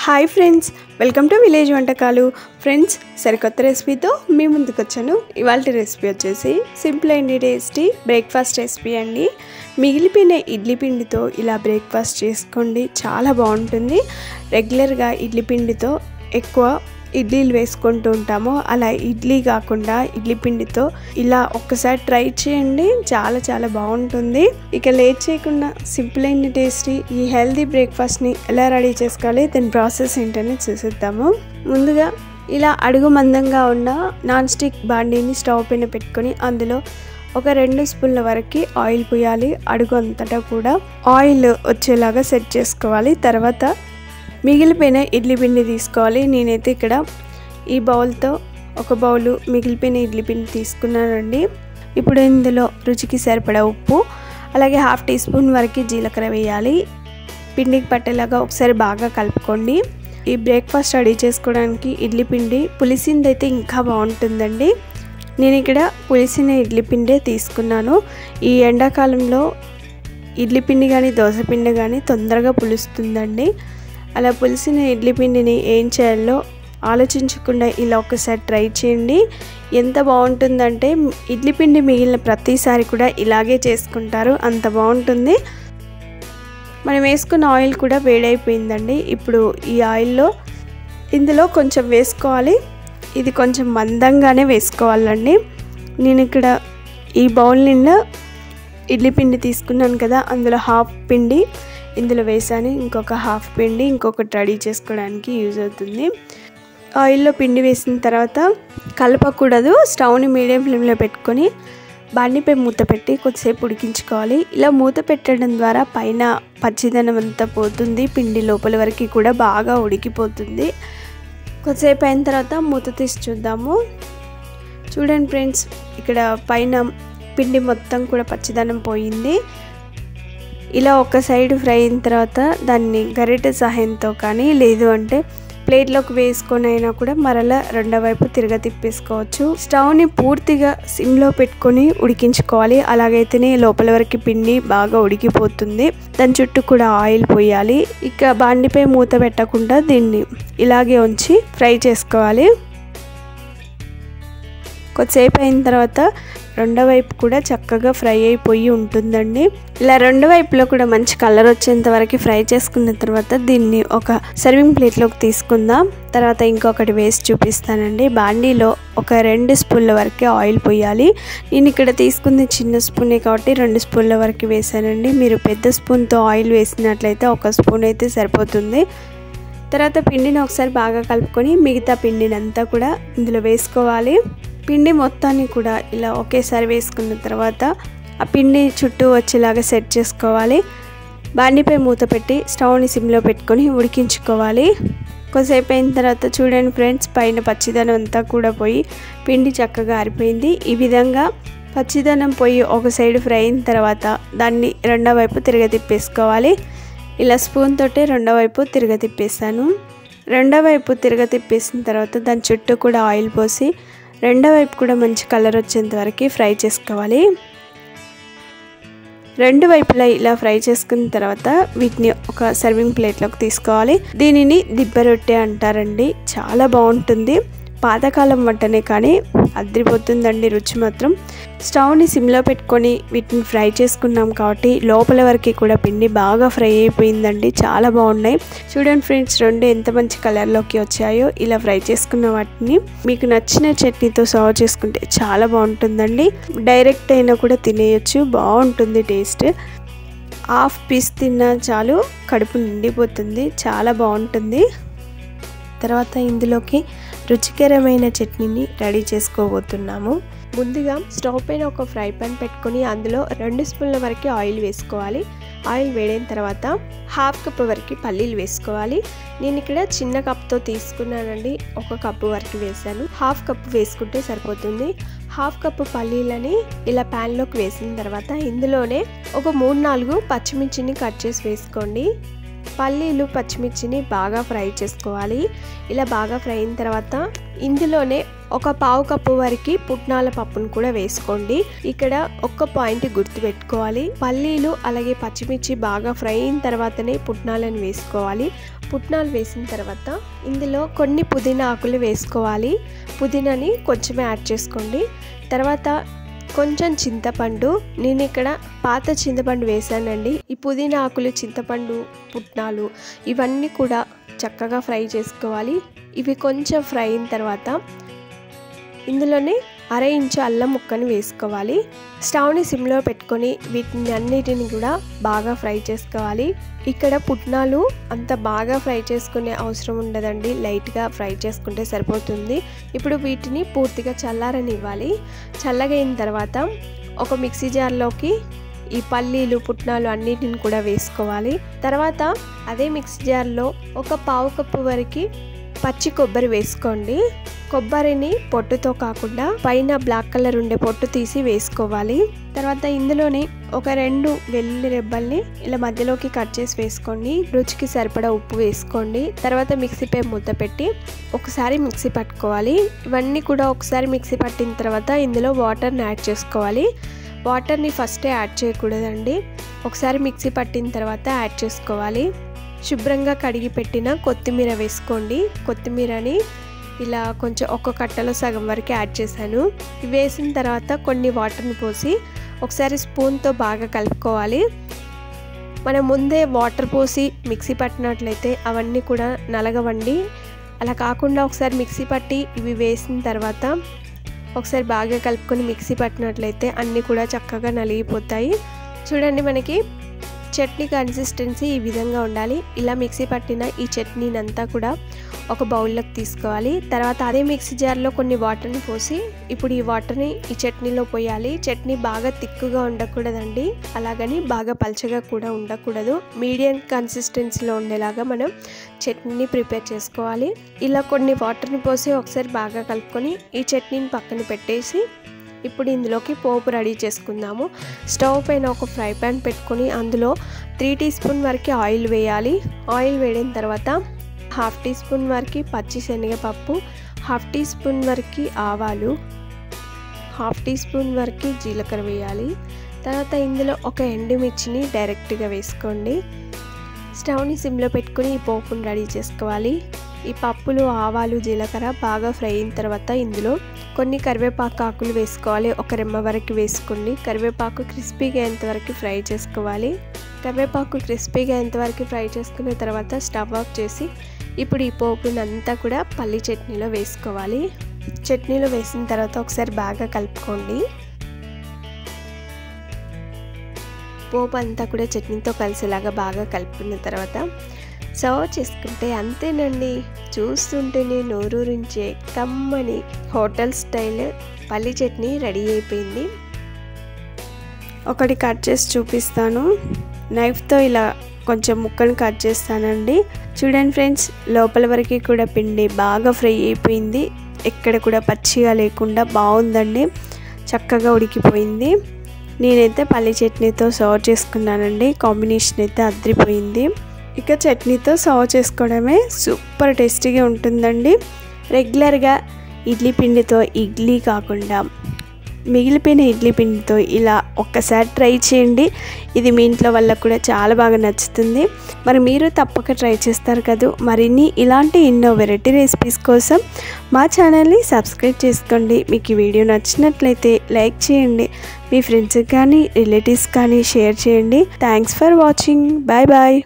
Hi friends, welcome to village వంటకాలు. Friends, సరికొత్త రెసిపీతో మీ ముందుకు వచ్చాను. ఇవాళ రెసిపీ వచ్చేసి simple and tasty breakfast recipe అండి. మిగిలిపోయిన ఇడ్లీ పిండితో ఇలా బ్రేక్ఫాస్ట్ చేసుకోండి, చాలా బాగుంటుంది. రెగ్యులర్గా ఇడ్లీ పిండితో ఎక్కువ ఇడ్లీలు వేసుకుంటూ ఉంటాము, అలా ఇడ్లీ కాకుండా ఇడ్లీ పిండితో ఇలా ఒక్కసారి ట్రై చేయండి, చాలా చాలా బాగుంటుంది. ఇక లేట్ చేయకుండా సింపుల్ అండ్ టేస్టీ ఈ హెల్దీ బ్రేక్ఫాస్ట్ని ఎలా రెడీ చేసుకోవాలి, దాని ప్రాసెస్ ఏంటని చూసేద్దాము. ముందుగా ఇలా అడుగు మందంగా ఉన్న నాన్ స్టిక్ బాండీని స్టవ్ పైన పెట్టుకొని అందులో ఒక 2 స్పూన్ల వరకు ఆయిల్ పోయాలి. అడుగు అంతటా కూడా ఆయిల్ వచ్చేలాగా సెట్ చేసుకోవాలి. తర్వాత మిగిలిపోయిన ఇడ్లీ పిండి తీసుకోవాలి. నేనైతే ఇక్కడ ఈ బౌల్తో ఒక బౌలు మిగిలిపోయిన ఇడ్లీ పిండి తీసుకున్నానండి. ఇప్పుడు ఇందులో రుచికి సరిపడా ఉప్పు, అలాగే 1/2 టీ స్పూన్ వరకు జీలకర్ర వేయాలి. పిండికి పట్టేలాగా ఒకసారి బాగా కలుపుకోండి. ఈ బ్రేక్ఫాస్ట్ రెడీ చేసుకోవడానికి ఇడ్లీ పిండి పులిసిందైతే ఇంకా బాగుంటుందండి. నేను ఇక్కడ పులిసిన ఇడ్లీ పిండే తీసుకున్నాను. ఈ ఎండాకాలంలో ఇడ్లీ పిండి కానీ దోశ పిండి కానీ తొందరగా పులుస్తుందండి. అలా పులిసిన ఇడ్లీ పిండిని ఏం చేయాలో ఆలోచించకుండా ఇలా ఒకసారి ట్రై చేయండి. ఎంత బాగుంటుందంటే ఇడ్లీ పిండి మిగిలిన ప్రతిసారి కూడా ఇలాగే చేసుకుంటారు, అంత బాగుంటుంది. మనం వేసుకున్న ఆయిల్ కూడా వేడైపోయిందండి. ఇప్పుడు ఈ ఆయిల్లో ఇందులో కొంచెం వేసుకోవాలి. ఇది కొంచెం మందంగానే వేసుకోవాలండి. నేను ఇక్కడ ఈ బౌల్ నిండా ఇడ్లీ పిండి తీసుకున్నాను కదా, అందులో 1/2 పిండి ఇందులో వేసాను. ఇంకొక 1/2 పిండి ఇంకొకటి రెడీ చేసుకోవడానికి యూజ్ అవుతుంది. ఆయిల్లో పిండి వేసిన తర్వాత కలపకూడదు. స్టవ్ని మీడియం ఫ్లేమ్లో పెట్టుకొని బాండీపై మూత పెట్టి కొద్దిసేపు ఉడికించుకోవాలి. ఇలా మూత పెట్టడం ద్వారా పైన పచ్చిదనం అంతా పోతుంది, పిండి లోపల వరకు కూడా బాగా ఉడికిపోతుంది. కొద్దిసేపు అయిన తర్వాత మూత తీసి చూద్దాము. చూడండి ఫ్రెండ్స్, ఇక్కడ పైన పిండి మొత్తం కూడా పచ్చిదనం పోయింది. ఇలా ఒక సైడ్ ఫ్రై అయిన తర్వాత దాన్ని గరిటె సహాయంతో కానీ లేదు అంటే ప్లేట్లోకి వేసుకొని అయినా కూడా మరలా రెండో వైపు తిప్పేసుకోవచ్చు. స్టవ్ని పూర్తిగా సిమ్లో పెట్టుకొని ఉడికించుకోవాలి. అలాగైతేనే లోపల వరకు పిండి బాగా ఉడికిపోతుంది. దాని చుట్టూ కూడా ఆయిల్ పోయాలి. ఇక బాండిపై మూత పెట్టకుండా దీన్ని ఇలాగే ఉంచి ఫ్రై చేసుకోవాలి. కొద్దిసేపు అయిన తర్వాత రెండో వైపు కూడా చక్కగా ఫ్రై అయిపోయి ఉంటుందండి. ఇలా రెండు వైపులో కూడా మంచి కలర్ వచ్చేంత వరకు ఫ్రై చేసుకున్న తర్వాత దీన్ని ఒక సర్వింగ్ ప్లేట్లోకి తీసుకుందాం. తర్వాత ఇంకొకటి వేసి చూపిస్తానండి. బాండీలో ఒక 2 స్పూన్ల వరకు ఆయిల్ పోయాలి. నేను ఇక్కడ తీసుకుంది చిన్న స్పూనే కాబట్టి 2 స్పూన్ల వరకు వేసానండి. మీరు పెద్ద స్పూన్తో ఆయిల్ వేసినట్లయితే 1 స్పూన్ అయితే సరిపోతుంది. తర్వాత పిండిని ఒకసారి బాగా కలుపుకొని మిగతా పిండిని అంతా కూడా ఇందులో వేసుకోవాలి. పిండి మొత్తాన్ని కూడా ఇలా ఒకేసారి వేసుకున్న తర్వాత ఆ పిండి చుట్టూ వచ్చేలాగా సెట్ చేసుకోవాలి. బాండీపై మూత పెట్టి స్టవ్ని సిమ్లో పెట్టుకొని ఉడికించుకోవాలి. కొద్దిసేపు అయిన తర్వాత చూడండి ఫ్రెండ్స్, పైన పచ్చిదనం అంతా కూడా పోయి పిండి చక్కగా ఆరిపోయింది. ఈ విధంగా పచ్చిదనం పోయి ఒక సైడ్ ఫ్రై అయిన తర్వాత దాన్ని రెండో వైపు తిప్పేసుకోవాలి. ఇలా స్పూన్ తోటి రెండో వైపు తిప్పేసాను. రెండో వైపు తిప్పేసిన తర్వాత దాని చుట్టూ కూడా ఆయిల్ పోసి రెండో వైపు కూడా మంచి కలర్ వచ్చేంత వరకు ఫ్రై చేసుకోవాలి. రెండు వైపులా ఇలా ఫ్రై చేసుకున్న తర్వాత వీటిని ఒక సర్వింగ్ ప్లేట్లోకి తీసుకోవాలి. దీనిని దిబ్బ రొట్టె అంటారండి, చాలా బాగుంటుంది. పాతకాలం వంటనే కానీ అదిరిపోతుందండి రుచి మాత్రం. స్టవ్ని సిమ్లో పెట్టుకొని వీటిని ఫ్రై చేసుకున్నాం కాబట్టి లోపల వరకు కూడా పిండి బాగా ఫ్రై అయిపోయిందండి, చాలా బాగున్నాయి. చూడండి ఫ్రెండ్స్, రెండు ఎంత మంచి కలర్లోకి వచ్చాయో. ఇలా ఫ్రై చేసుకున్న వాటిని మీకు నచ్చిన చట్నీతో సర్వ్ చేసుకుంటే చాలా బాగుంటుందండి. డైరెక్ట్ అయినా కూడా తినేయచ్చు, బాగుంటుంది టేస్ట్. 1/2 పీస్ తిన్నా చాలు, కడుపు నిండిపోతుంది, చాలా బాగుంటుంది. తర్వాత ఇందులోకి రుచికరమైన చట్నీని రెడీ చేసుకోబోతున్నాము. ముందుగా స్టవ్ పైన ఒక ఫ్రై పాన్ పెట్టుకొని అందులో 2 స్పూన్ల వరకు ఆయిల్ వేసుకోవాలి. ఆయిల్ వేడైన తర్వాత 1/2 కప్ వరకు పల్లీలు వేసుకోవాలి. నేను ఇక్కడ చిన్న కప్తో తీసుకున్నానండి, 1 కప్పు వరకు వేసాను. 1/2 కప్పు వేసుకుంటే సరిపోతుంది. 1/2 కప్పు పల్లీలని ఇలా ప్యాన్లోకి వేసిన తర్వాత ఇందులోనే ఒక 3-4 పచ్చిమిర్చిని కట్ చేసి వేసుకోండి. పల్లీలు పచ్చిమిర్చిని బాగా ఫ్రై చేసుకోవాలి. ఇలా బాగా ఫ్రై అయిన తర్వాత ఇందులోనే ఒక 1/2 కప్పు వరకు పుట్నాల పప్పును కూడా వేసుకోండి. ఇక్కడ ఒక్క పాయింట్ గుర్తుపెట్టుకోవాలి, పల్లీలు అలాగే పచ్చిమిర్చి బాగా ఫ్రై అయిన తర్వాతనే పుట్నాలను వేసుకోవాలి. పుట్నాలు వేసిన తర్వాత ఇందులో కొన్ని పుదీనా ఆకులు వేసుకోవాలి. పుదీనాని కొంచెమే యాడ్ చేసుకోండి. తర్వాత కొంచెం చింతపండు, నేను ఇక్కడ పాత చింతపండు వేసానండి. ఈ పుదీనా ఆకులు, చింతపండు, పుట్నాలు ఇవన్నీ కూడా చక్కగా ఫ్రై చేసుకోవాలి. ఇవి కొంచెం ఫ్రై అయిన తర్వాత ఇందులోనే 1/2 ఇంచు అల్లం ముక్కని వేసుకోవాలి. స్టవ్ని సిమ్లో పెట్టుకొని వీటిని అన్నిటిని కూడా బాగా ఫ్రై చేసుకోవాలి. ఇక్కడ పుట్నాలు అంత బాగా ఫ్రై చేసుకునే అవసరం ఉండదండి, లైట్గా ఫ్రై చేసుకుంటే సరిపోతుంది. ఇప్పుడు వీటిని పూర్తిగా చల్లారనివ్వాలి. చల్లగైన తర్వాత ఒక మిక్సీ జార్లోకి ఈ పల్లీలు, పుట్నాలు అన్నిటిని కూడా వేసుకోవాలి. తర్వాత అదే మిక్సీ జార్లో ఒక 1/2 కప్పు వరకు పచ్చి కొబ్బరి వేసుకోండి. కొబ్బరిని పొట్టుతో కాకుండా పైన బ్లాక్ కలర్ ఉండే పొట్టు తీసి వేసుకోవాలి. తర్వాత ఇందులోనే ఒక 2 వెల్లుల్లి రెబ్బల్ని ఇలా మధ్యలోకి కట్ చేసి వేసుకోండి. రుచికి సరిపడా ఉప్పు వేసుకోండి. తర్వాత మిక్సీపై మూత పెట్టి ఒకసారి మిక్సీ పట్టుకోవాలి. ఇవన్నీ కూడా ఒకసారి మిక్సీ పట్టిన తర్వాత ఇందులో వాటర్ని యాడ్ చేసుకోవాలి. వాటర్ని ఫస్టే యాడ్ చేయకూడదండి, ఒకసారి మిక్సీ పట్టిన తర్వాత యాడ్ చేసుకోవాలి. శుభ్రంగా కడిగి పెట్టిన కొత్తిమీర వేసుకోండి. కొత్తిమీరని ఇలా కొంచెం ఒక కట్టలో సగం వరకు యాడ్ చేశాను. ఇవి వేసిన తర్వాత కొన్ని వాటర్ని పోసి ఒకసారి స్పూన్తో బాగా కలుపుకోవాలి. మనం ముందే వాటర్ పోసి మిక్సీ పట్టినట్లయితే అవన్నీ కూడా నలగవండి. అలా కాకుండా ఒకసారి మిక్సీ పట్టి ఇవి వేసిన తర్వాత ఒకసారి బాగా కలుపుకొని మిక్సీ పట్టినట్లయితే అన్నీ కూడా చక్కగా నలిగిపోతాయి. చూడండి, మనకి చట్నీ కన్సిస్టెన్సీ ఈ విధంగా ఉండాలి. ఇలా మిక్సీ పట్టిన ఈ చట్నీని అంతా కూడా ఒక బౌల్లోకి తీసుకోవాలి. తర్వాత అదే మిక్సీ జార్లో కొన్ని వాటర్ని పోసి ఇప్పుడు ఈ వాటర్ని ఈ చట్నీలో పోయాలి. చట్నీ బాగా తిక్కుగా ఉండకూడదండి, అలాగని బాగా పల్చగా కూడా ఉండకూడదు. మీడియం కన్సిస్టెన్సీలో ఉండేలాగా మనం చట్నీని ప్రిపేర్ చేసుకోవాలి. ఇలా కొన్ని వాటర్ని పోసి ఒకసారి బాగా కలుపుకొని ఈ చట్నీని పక్కన పెట్టేసి ఇప్పుడు ఇందులోకి పోపు రెడీ చేసుకుందాము. స్టవ్ పైన ఒక ఫ్రై ప్యాన్ పెట్టుకొని అందులో 3 టీ స్పూన్ వరకు ఆయిల్ వేయాలి. ఆయిల్ వేడిన తర్వాత 1/2 టీ స్పూన్ వరకు పచ్చి శనగపప్పు, 1/2 టీ స్పూన్ వరకు ఆవాలు, 1/2 టీ స్పూన్ వరకు జీలకర్ర వేయాలి. తర్వాత ఇందులో ఒక ఎండుమిర్చిని డైరెక్ట్గా వేసుకోండి. స్టవ్ని సిమ్లో పెట్టుకుని ఈ పోపును రెడీ చేసుకోవాలి. ఈ పప్పులు, ఆవాలు, జీలకర్ర బాగా ఫ్రై అయిన తర్వాత ఇందులో కొన్ని కరివేపాకు ఆకులు వేసుకోవాలి. ఒక రెమ్మ వరకు వేసుకోండి. కరివేపాకు క్రిస్పీగా అయ్యేంత వరకు ఫ్రై చేసుకోవాలి. కరివేపాకు క్రిస్పీగా అయ్యేంత వరకు ఫ్రై చేసుకున్న తర్వాత స్టవ్ ఆఫ్ చేసి ఇప్పుడు ఈ పోపుని అంతా కూడా పల్లి చట్నీలో వేసుకోవాలి. చట్నీలో వేసిన తర్వాత ఒకసారి బాగా కలుపుకోండి. పోపు అంతా కూడా చట్నీతో కలిసేలాగా బాగా కలుపుకున్న తర్వాత సర్వ్ చేసుకుంటే అంతేనండి. చూస్తుంటేనే నోరూరించే కమ్మని హోటల్ స్టైల్ పల్లి చట్నీ రెడీ అయిపోయింది. ఒకటి కట్ చేసి చూపిస్తాను. నైఫ్తో ఇలా కొంచెం ముక్కను కట్ చేస్తానండి. చూడండి ఫ్రెండ్స్, లోపల వరకు కూడా పిండి బాగా ఫ్రై అయిపోయింది. ఎక్కడ కూడా పచ్చిగా లేకుండా బాగుందండి, చక్కగా ఉడికిపోయింది. నేనైతే పల్లి చట్నీతో సర్వ్ చేసుకున్నానండి. కాంబినేషన్ అయితే అదిరిపోయింది. ఇక చట్నీతో సర్వ్ చేసుకోవడమే సూపర్ టేస్టీగా ఉంటుందండి. రెగ్యులర్గా ఇడ్లీ పిండితో ఇడ్లీ కాకుండా మిగిలిపోయిన ఇడ్లీ పిండితో ఇలా ఒక్కసారి ట్రై చేయండి. ఇది మీ ఇంట్లో వాళ్ళకు కూడా చాలా బాగా నచ్చుతుంది. మరి మీరు తప్పక ట్రై చేస్తారు కదా. మరిన్ని ఇలాంటి ఎన్నో వెరైటీ రెసిపీస్ కోసం మా ఛానల్ని సబ్స్క్రైబ్ చేసుకోండి. మీకు ఈ వీడియో నచ్చినట్లయితే లైక్ చేయండి. మీ ఫ్రెండ్స్కి కానీ రిలేటివ్స్ కానీ షేర్ చేయండి. Thanks for watching. Bye bye.